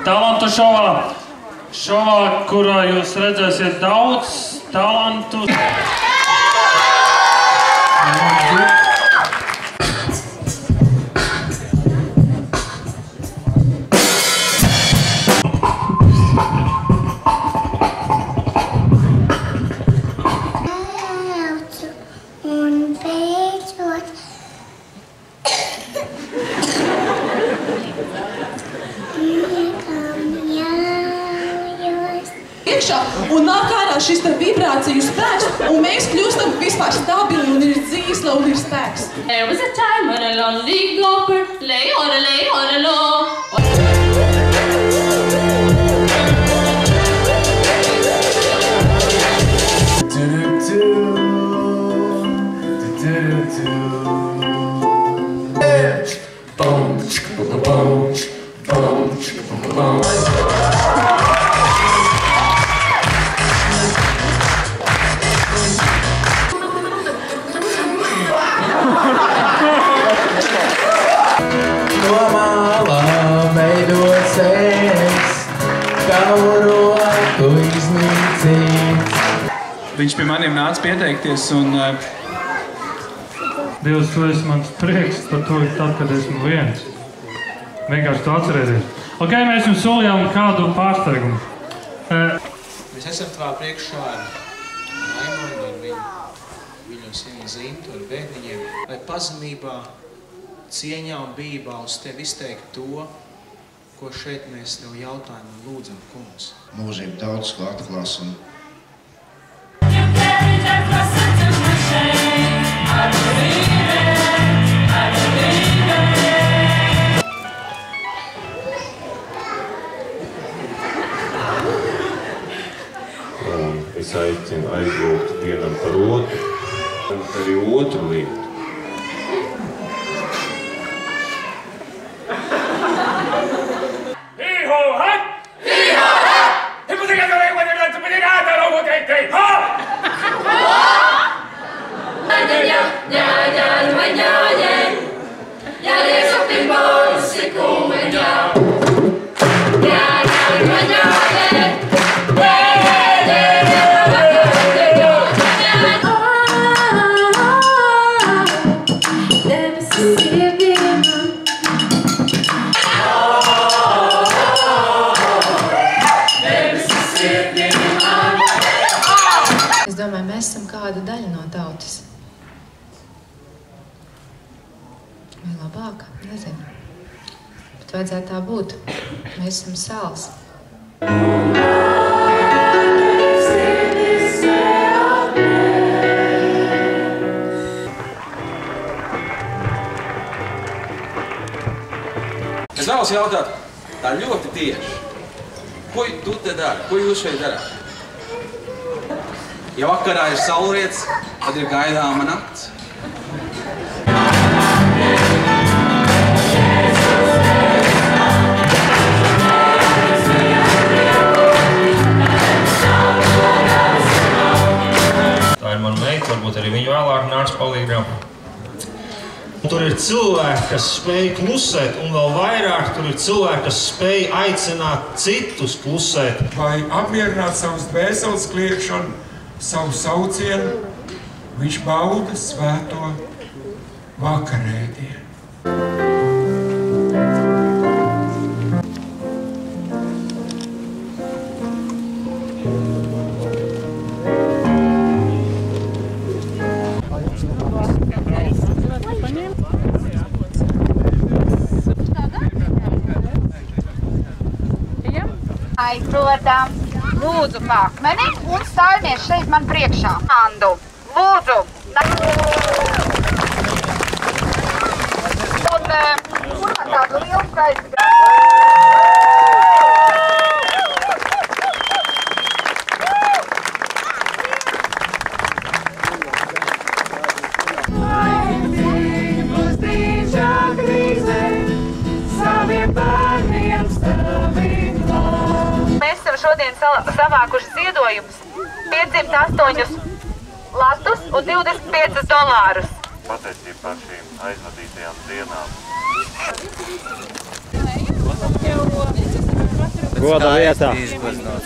talantu šovā. Šovā, kurā jūs redzēsiet daudz talantu. Un nāk ārā šis vibrāciju spēks, un mēs kļūstam vispār stabili, un ir dzīsla, un ir spēks. There was a time when a lonely gopher lay on a law. Viņš pie maniem nāca pieteikties un... Dievs, tu esi mans prieks par to, tad, kad esmu viens. Vienkārši tu atcerēties. Ok, mēs jums solījām kādu pārsteigumu. Mēs esam tavā priekšā ar Raimonu un viņu sienu Zintu un bērniņiem, lai pazemībā, cieņā un bijībā uz tevi izteikt to, ko šeit mēs tev jautājam un lūdzam, kungs. Mūžiem daudz, ko atklās un es aicinu aizlūgt vienam par otru, un arī otru lietu. Es domāju, mēs esam kāda daļa no tautas. Vai labāk? Nezinu. Bet vajadzētu tā būt. Mēs esam sāls. Es vēlos jautāt, tā ļoti tieši. Ko tu te dari? Ko jūs šeit darāt? Ja vakarā ir saulrietis, tad ir gaidāma nakts. Tā ir mana meita, varbūt arī viņa vēlāk nāks palīgā. Tur ir cilvēki, kas spēj klusēt, un vēl vairāk tur ir cilvēki, kas spēj aicināt citus klusēt. Vai apmierināt savus dvēseles kliekšanu, savu saucienu, viņš bauda svēto vakarēdienu. Aizrodam, lūdzu pakmeni un stājamies šeit man priekšā. Andu, lūdzu. Un kur man tādu lielu skaistu? Mēs esam šodien savākuši ziedojumus 508 latus un $25. Pateicība par šīm aizvadītajām dienām. Goda vietā. Izgleznots.